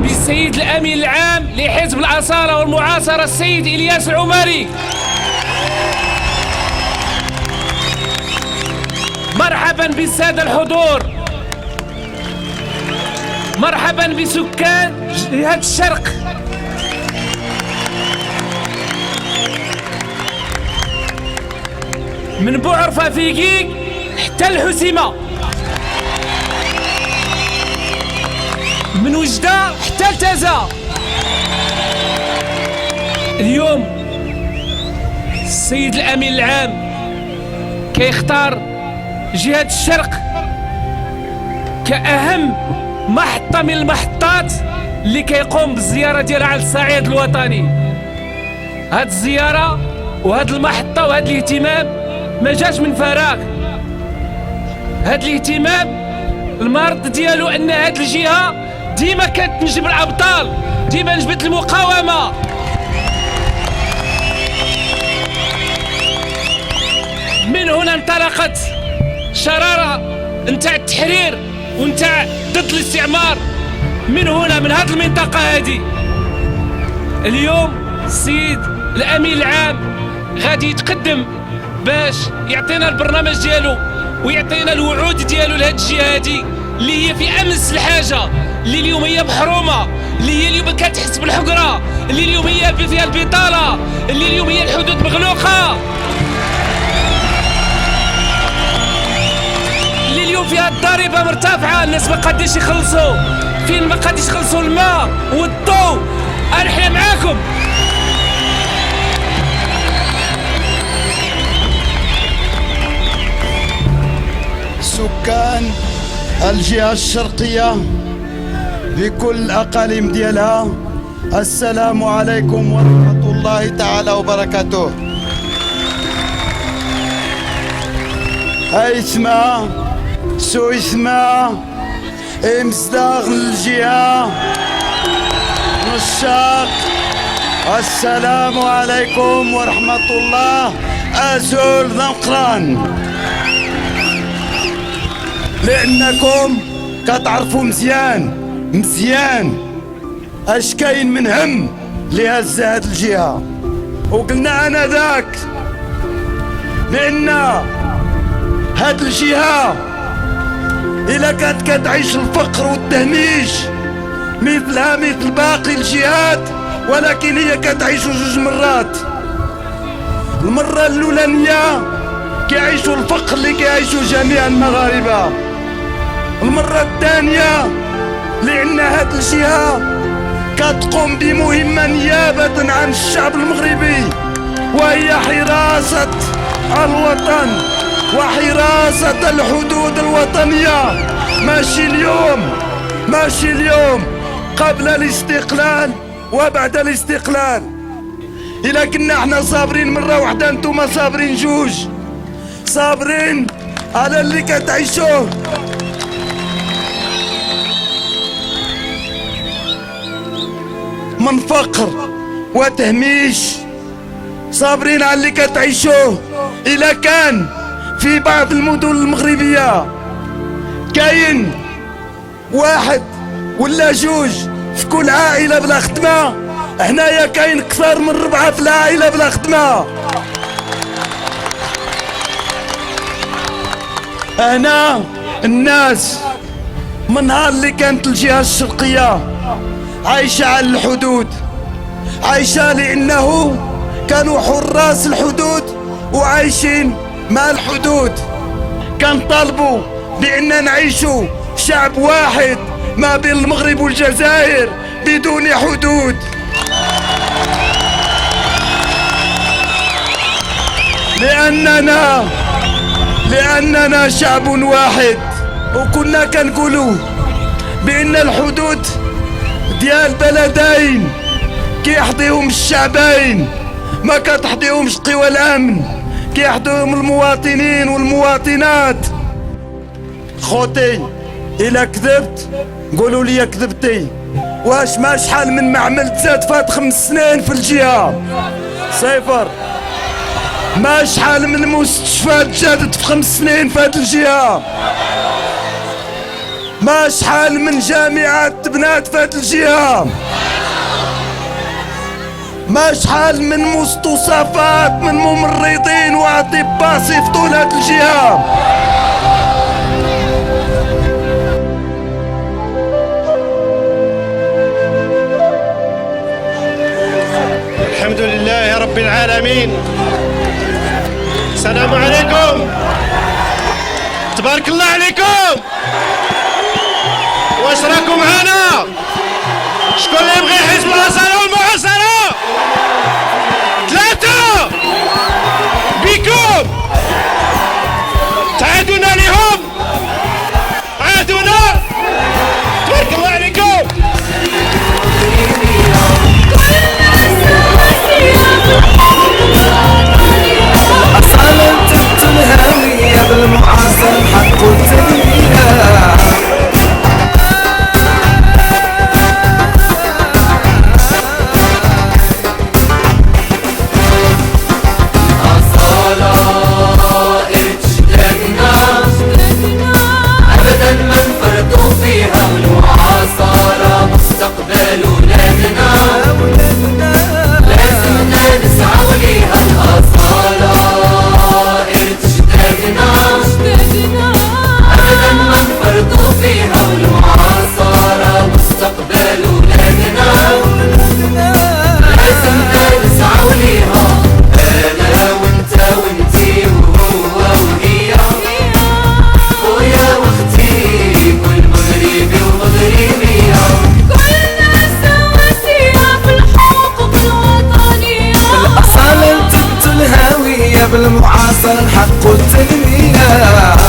بالسيد الأمين العام لحزب الأصالة والمعاصرة السيد إلياس العمري. مرحبا بالسادة الحضور، مرحبا بسكان جهة الشرق. من بوعرفة فيقيق حتى الحسيمة، من وجدة حتى التازة. اليوم السيد الأمين العام كيختار جهة الشرق كأهم محطة من المحطات اللي كيقوم بالزيارة ديالها على الصعيد الوطني. هاد الزيارة وهاد المحطة وهاد الاهتمام ما جاش من فراغ. هاد الاهتمام المرض ديالو ان هاد الجهة ديما كتنجب الابطال، ديما نجبت المقاومة. من هنا انطلقت شرارة نتاع التحرير ونتاع ضد الاستعمار. من هنا من هاد المنطقة هادي اليوم السيد الأمين العام غادي يتقدم باش يعطينا البرنامج ديالو ويعطينا الوعود ديالو لهاد الجهة هادي اللي هي في أمس الحاجة، اللي اليوم هي محرومة، اللي هي اليوم كتحس بالحقرة، اللي اليوم هي فيها البطالة، اللي اليوم هي الحدود مغلوقة، اللي اليوم فيها الضريبة مرتفعة، الناس ما قاديش يخلصوا، فين ما قاديش يخلصوا الماء والضوء. احنا معاكم. سكان الجهة الشرقية بكل الأقاليم ديالها، السلام عليكم ورحمة الله تعالى وبركاته. هيثما سويثما امزداغ الجهة نشاق، السلام عليكم ورحمة الله. أزول ذنقران، لأنكم كتعرفوا مزيان اش كاين من هم لهز هاد الجهة. وقلنا أنا ذاك بأن هاد الجهة إلا كانت كتعيش الفقر والتهميش مثلها مثل باقي الجهات، ولكن هي كتعيشوا جوج مرات. المرة الأولانية كيعيشوا الفقر اللي كيعيشوا جميع المغاربة. المرة الثانية لأن هاد الجهة كتقوم بمهمة نيابة عن الشعب المغربي، وهي حراسة الوطن وحراسة الحدود الوطنية. ماشي اليوم قبل الاستقلال وبعد الاستقلال. إلا كنا احنا صابرين مرة واحدة، انتم صابرين جوج، صابرين على اللي كتعيشوه. من فقر وتهميش، صابرين على اللي كتعيشوه. إلا كان في بعض المدن المغربية كاين واحد ولا جوج في كل عائلة بلا خدمة، هنايا كاين أكثر من 4 في العائلة بلا خدمة. هنا الناس من نهار اللي كانت الجهة الشرقية عايشة على الحدود، عايشة لأنه كانوا حراس الحدود وعايشين مع الحدود. كان طالبوا بأن نعيشوا شعب واحد ما بين المغرب والجزائر بدون حدود. لأننا شعب واحد، وكنا كنقولوا بأن الحدود ديال بلدين كيحظيهم الشعبين، ما كتحظيهمش قوى الأمن، كيحظيهم المواطنين والمواطنات. خوتي إلا كذبت قولوا لي كذبتي. واش ما شحال من معمل تزاد فات 5 سنين في الجهة؟ 0. ما شحال من مستشفى تجدد في 5 سنين في هاد الجهة؟ ما شحال من جامعات بنات فهاد الجهة، ما شحال من مستوصفات من ممرضين واطباء صيفطوا لهاد الجهة. الحمد لله رب العالمين. السلام عليكم، تبارك الله عليكم. واش راكم معانا؟ شكون اللي يبغي حزب الأصالة والمعاصرة؟ ثلاثة بكم. تعادونا لهم، عادونا. تبارك الله عليكم. أصالة الهوية بالمعاصر حق التنمية. بالمعاصر حق التنمية.